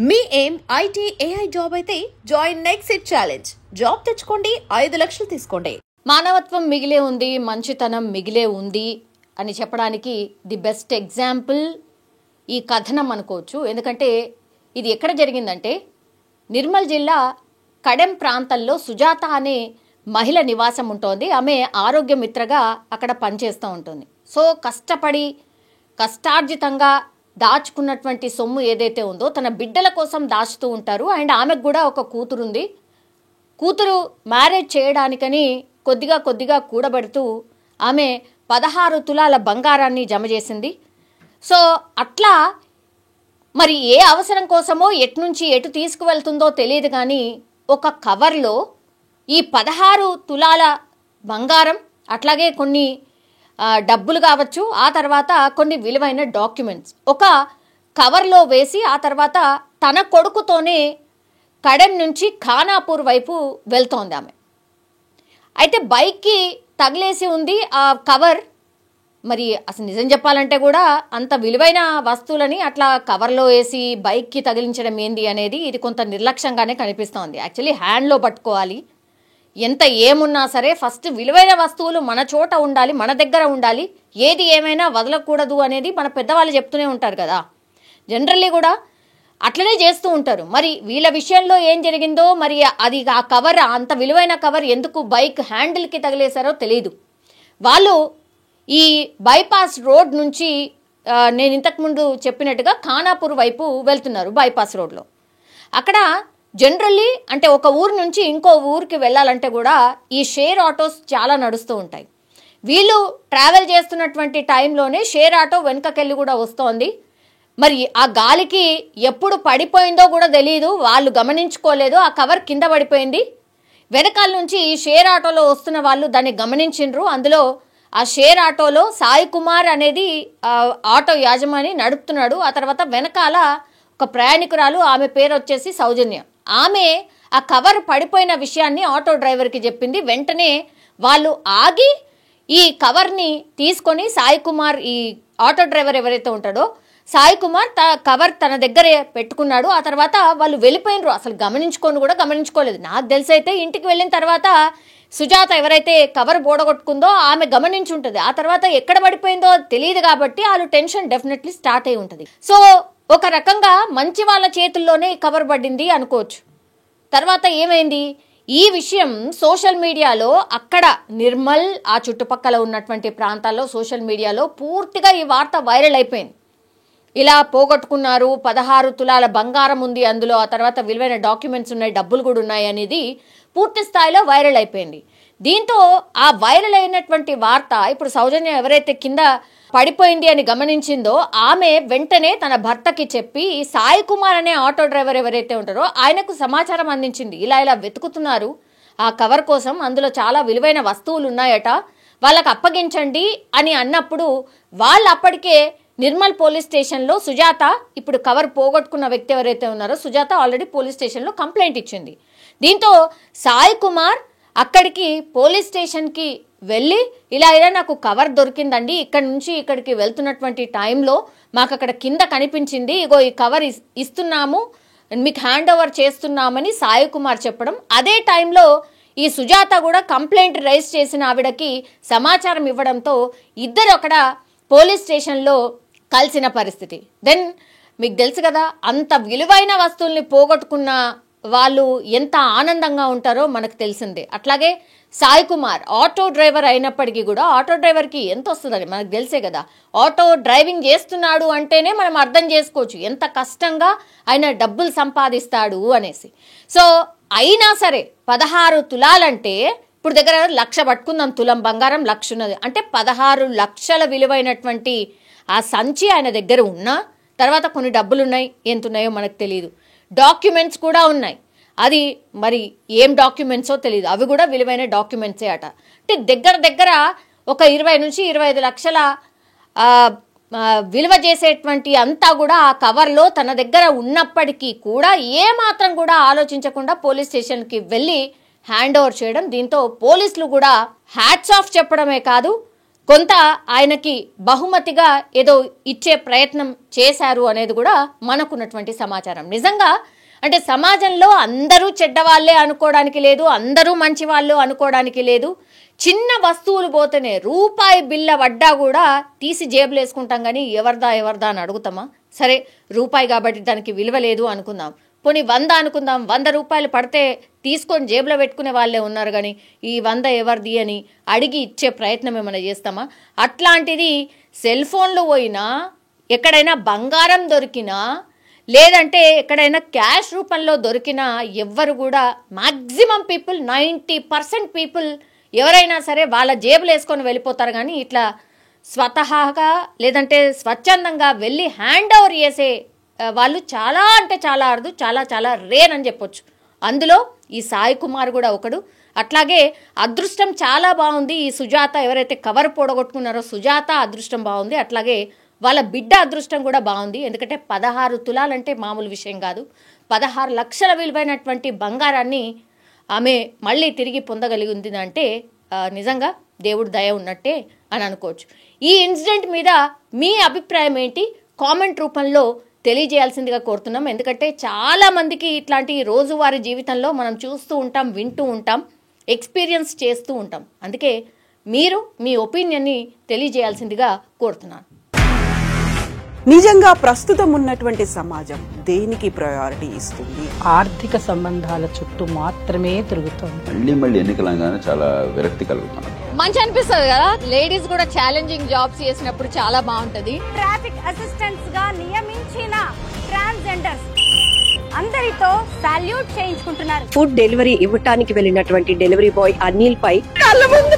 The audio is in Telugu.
మీ ఏం ఐటీ ఏఐ జాబ్ అయితే join next it challenge. Job తెచ్చుకోండి, 5 లక్షలు తీసుకోండి. మానవత్వం మిగిలే ఉంది, మంచితనం మిగిలే ఉంది అని చెప్పడానికి ది బెస్ట్ ఎగ్జాంపుల్ ఈ కథనం అనుకోవచ్చు. ఎందుకంటే ఇది ఎక్కడ జరిగిందంటే నిర్మల్ జిల్లా కడెం ప్రాంతంలో సుజాత అనే మహిళ నివాసం ఉంటుంది. ఆమె ఆరోగ్య మిత్రగా అక్కడ పనిచేస్తూ ఉంటుంది. సో కష్టార్జితంగా దాచుకున్నటువంటి సొమ్ము ఏదైతే ఉందో తన బిడ్డల కోసం దాచుతూ ఉంటారు. అండ్ ఆమెకు కూడా ఒక కూతురుంది. కూతురు మ్యారేజ్ చేయడానికని కొద్దిగా కూడబెడుతూ ఆమె 16 తులాల బంగారాన్ని జమ చేసింది. సో అట్లా మరి ఏ అవసరం కోసమో ఎటు తీసుకువెళ్తుందో తెలియదు, కానీ ఒక కవర్లో ఈ 16 తులాల బంగారం, అట్లాగే కొన్ని డబ్బులు కావచ్చు, ఆ తర్వాత కొన్ని విలువైన డాక్యుమెంట్స్ ఒక కవర్లో వేసి ఆ తర్వాత తన కొడుకుతోనే కడెం నుంచి ఖానాపూర్ వైపు వెళ్తోంది ఆమె. అయితే బైక్కి తగిలేసి ఉంది ఆ కవర్. మరి అసలు నిజం చెప్పాలంటే కూడా అంత విలువైన వస్తువులని అట్లా కవర్లో వేసి బైక్కి తగిలించడం ఏంది అనేది ఇది కొంత నిర్లక్ష్యంగానే కనిపిస్తోంది. యాక్చువల్లీ హ్యాండ్లో పట్టుకోవాలి. ఎంత ఏమున్నా సరే ఫస్ట్ విలువైన వస్తువులు మన చోట ఉండాలి, మన దగ్గర ఉండాలి. ఏది ఏమైనా వదలకూడదు అనేది మన పెద్దవాళ్ళు చెప్తూనే ఉంటారు కదా. జనరల్లీ కూడా అట్లనే చేస్తూ ఉంటారు. మరి వీళ్ళ విషయంలో ఏం జరిగిందో, మరి అది ఆ కవర్, అంత విలువైన కవర్ ఎందుకు బైక్ హ్యాండిల్కి తగిలేశారో తెలియదు. వాళ్ళు ఈ బైపాస్ రోడ్ నుంచి నేను ఇంతకుముందు చెప్పినట్టుగా ఖానాపూర్ వైపు వెళ్తున్నారు. బైపాస్ రోడ్లో అక్కడ జనరల్లీ అంటే ఒక ఊరు నుంచి ఇంకో ఊరికి వెళ్ళాలంటే కూడా ఈ షేర్ ఆటోస్ చాలా నడుస్తూ ఉంటాయి. వీళ్ళు ట్రావెల్ చేస్తున్నటువంటి టైంలోనే షేర్ ఆటో వెనకకెళ్ళి కూడా వస్తోంది. మరి ఆ గాలికి ఎప్పుడు పడిపోయిందో కూడా తెలియదు, వాళ్ళు గమనించుకోలేదు. ఆ కవర్ కింద పడిపోయింది. వెనకాల నుంచి ఈ షేర్ ఆటోలో వస్తున్న వాళ్ళు దాన్ని గమనించిండ్రు. అందులో ఆ షేర్ ఆటోలో సాయి కుమార్ అనేది ఆటో యాజమాని నడుపుతున్నాడు. ఆ తర్వాత వెనకాల ఒక ప్రయాణికురాలు, ఆమె పేరు వచ్చేసి సౌజన్య. ఆమె ఆ కవర్ పడిపోయిన విషయాన్ని ఆటో డ్రైవర్కి చెప్పింది. వెంటనే వాళ్ళు ఆగి ఈ కవర్ని తీసుకొని సాయి కుమార్, ఈ ఆటో డ్రైవర్ ఎవరైతే ఉంటాడో సాయి కుమార్ కవర్ తన దగ్గరే పెట్టుకున్నాడు. ఆ తర్వాత వాళ్ళు వెళ్ళిపోయినరు. అసలు గమనించుకోలేదు. నాకు తెలిసైతే ఇంటికి వెళ్ళిన తర్వాత సుజాత ఎవరైతే కవర్ బోడగొట్టుకుందో ఆమె గమనించుంటుంది. ఆ తర్వాత ఎక్కడ పడిపోయిందో తెలియదు కాబట్టి వాళ్ళు టెన్షన్ డెఫినెట్లీ స్టార్ట్ అయి ఉంటుంది. సో ఒక రకంగా మంచి వాళ్ళ చేతుల్లోనే కవర్ పడింది అనుకోవచ్చు. తర్వాత ఏమైంది, ఈ విషయం సోషల్ మీడియాలో అక్కడ నిర్మల్ ఆ చుట్టుపక్కల ఉన్నటువంటి ప్రాంతాల్లో సోషల్ మీడియాలో పూర్తిగా ఈ వార్త వైరల్ అయిపోయింది. ఇలా పోగొట్టుకున్నారు, 16 తులాల బంగారం ఉంది అందులో, ఆ తర్వాత విలువైన డాక్యుమెంట్స్ ఉన్నాయి, డబ్బులు కూడా ఉన్నాయి అనేది పూర్తి స్థాయిలో వైరల్ అయిపోయింది. దీంతో ఆ వైరల్ అయినటువంటి వార్త ఇప్పుడు సౌజన్య ఎవరైతే కింద పడిపోయింది అని గమనించిందో ఆమె వెంటనే తన భర్తకి చెప్పి సాయి కుమార్ అనే ఆటో డ్రైవర్ ఎవరైతే ఉంటారో ఆయనకు సమాచారం అందించింది. ఇలా వెతుకుతున్నారు ఆ కవర్ కోసం, అందులో చాలా విలువైన వస్తువులు ఉన్నాయట, వాళ్ళకి అప్పగించండి అని అన్నప్పుడు వాళ్ళు అప్పటికే నిర్మల్ పోలీస్ స్టేషన్లో సుజాత, ఇప్పుడు కవర్ పోగొట్టుకున్న వ్యక్తి ఎవరైతే ఉన్నారో సుజాత ఆల్రెడీ పోలీస్ స్టేషన్లో కంప్లైంట్ ఇచ్చింది. దీంతో సాయి కుమార్ అక్కడికి పోలీస్ స్టేషన్కి వెళ్ళి ఇలా నాకు కవర్ దొరికిందండి, ఇక్కడి నుంచి ఇక్కడికి వెళ్తున్నటువంటి టైంలో మాకు అక్కడ కింద కనిపించింది, ఇగో ఈ కవర్ ఇస్తున్నాము, మీకు హ్యాండ్ ఓవర్ చేస్తున్నామని సాయి కుమార్ చెప్పడం. అదే టైంలో ఈ సుజాత కూడా కంప్లైంట్ రైజ్ చేసిన ఆవిడకి సమాచారం ఇవ్వడంతో ఇద్దరు అక్కడ పోలీస్ స్టేషన్లో కలిసిన పరిస్థితి. దెన్ మీకు తెలుసు కదా, అంత విలువైన వస్తువుల్ని పోగొట్టుకున్న వాళ్ళు ఎంత ఆనందంగా ఉంటారో మనకు తెలిసిందే. అట్లాగే సాయి కుమార్ ఆటో డ్రైవర్ అయినప్పటికీ కూడా ఆటో డ్రైవర్కి ఎంత వస్తుందని మనకు తెలిసే కదా. ఆటో డ్రైవింగ్ చేస్తున్నాడు అంటేనే మనం అర్థం చేసుకోవచ్చు ఎంత కష్టంగా ఆయన డబ్బులు సంపాదిస్తాడు అనేసి. సో అయినా సరే 16 తులాలంటే ఇప్పుడు దగ్గర 1,00,000 పట్టుకుందాం, తులం బంగారం 1,00,000 ఉన్నది అంటే 16 లక్షల విలువైనటువంటి ఆ సంచి ఆయన దగ్గర ఉన్నా, తర్వాత కొన్ని డబ్బులు ఉన్నాయి, ఎంత ఉన్నాయో మనకు తెలియదు, డాక్యుమెంట్స్ కూడా ఉన్నాయి. అది మరి ఏం డాక్యుమెంట్సో తెలియదు, అవి కూడా విలువైన డాక్యుమెంట్సే అట. అంటే దగ్గర ఒక 20 నుంచి 25 లక్షల విలువ చేసేటువంటి అంతా కూడా ఆ కవర్లో తన దగ్గర ఉన్నప్పటికీ కూడా ఏమాత్రం కూడా ఆలోచించకుండా పోలీస్ స్టేషన్కి వెళ్ళి హ్యాండ్ ఓవర్ చేయడం. దీంతో పోలీసులు కూడా హ్యాట్స్ ఆఫ్ చెప్పడమే కాదు, కొంత ఆయనకి బహుమతిగా ఏదో ఇచ్చే ప్రయత్నం చేశారు అనేది కూడా మనకున్నటువంటి సమాచారం. నిజంగా అంటే సమాజంలో అందరూ చెడ్డవాళ్లే అనుకోవడానికి లేదు, అందరూ మంచి వాళ్ళు అనుకోవడానికి లేదు. చిన్న వస్తువులు పోతేనే రూపాయి బిల్ల వడ్డా కూడా తీసి జేబులు వేసుకుంటాం, కానీ ఎవరిదా అని అడుగుతామా? సరే రూపాయి కాబట్టి దానికి విలువ లేదు అనుకుందాం, పోనీ 100 అనుకుందాం, 100 రూపాయలు పడితే తీసుకొని జేబులో పెట్టుకునే వాళ్ళే ఉన్నారు, కానీ ఈ 100 ఎవరిది అని అడిగి ఇచ్చే ప్రయత్నం ఏమైనా చేస్తామా? అట్లాంటిది సెల్ ఫోన్లో పోయినా, ఎక్కడైనా బంగారం దొరికినా, లేదంటే ఎక్కడైనా క్యాష్ రూపంలో దొరికినా ఎవ్వరు కూడా మ్యాక్సిమం పీపుల్ 90% పీపుల్ ఎవరైనా సరే వాళ్ళ జేబులు వేసుకొని వెళ్ళిపోతారు, కానీ ఇట్లా స్వతహాగా లేదంటే స్వచ్ఛందంగా వెళ్ళి హ్యాండ్ ఓవర్ చేసే వాళ్ళు చాలా అంటే చాలా అరుదు, చాలా రేర్ అని చెప్పొచ్చు. అందులో ఈ సాయి కుమార్ కూడా ఒకడు. అట్లాగే అదృష్టం చాలా బాగుంది. ఈ సుజాత ఎవరైతే కవర్ పొడగొట్టుకున్నారో సుజాత అదృష్టం బాగుంది. అట్లాగే వాళ్ళ బిడ్డ అదృష్టం కూడా బాగుంది. ఎందుకంటే 16 తులాలంటే మామూలు విషయం కాదు. 16 లక్షల విలువైనటువంటి బంగారాన్ని ఆమె మళ్ళీ తిరిగి పొందగలిగింది అంటే నిజంగా దేవుడి దయ ఉన్నట్టే అని అనుకోవచ్చు. ఈ ఇన్సిడెంట్ మీద మీ అభిప్రాయం ఏంటి? కామెంట్ రూపంలో తెలియజేయాల్సిందిగా కోరుతున్నాం. ఎందుకంటే చాలా మందికి ఇట్లాంటి రోజువారీ జీవితంలో మనం చూస్తూ ఉంటాం, వింటూ ఉంటాం, ఎక్స్పీరియన్స్ చేస్తూ ఉంటాం. అందుకే మీరు మీ ఒపీనియన్ని తెలియజేయాల్సిందిగా కోరుతున్నాను. నిజంగా ప్రస్తుతం ఉన్నటువంటి సమాజం దేనికి ప్రయారిటీ ఇస్తుంది? ఆర్థిక సంబంధాల చుట్టూ మాత్రమే తిరుగుతుంది. మళ్ళీ ఎన్నికలంగానే చాలా విరక్తి కలుగుతాను. మంచి అనిపిస్తుంది కదా, లేడీస్ కూడా ఛాలెంజింగ్ జాబ్స్ చేసినప్పుడు చాలా బాగుంటది. ట్రాఫిక్ అసిస్టెంట్స్ గా నియమించిన ట్రాన్స్జెండర్స్ అందరితో సాల్యూట్ చేయించుకుంటున్నారు. ఫుడ్ డెలివరీ ఇవ్వటానికి వెళ్ళినటువంటి డెలివరీ బాయ్ అనిల్ పై కళ్ళ ముందు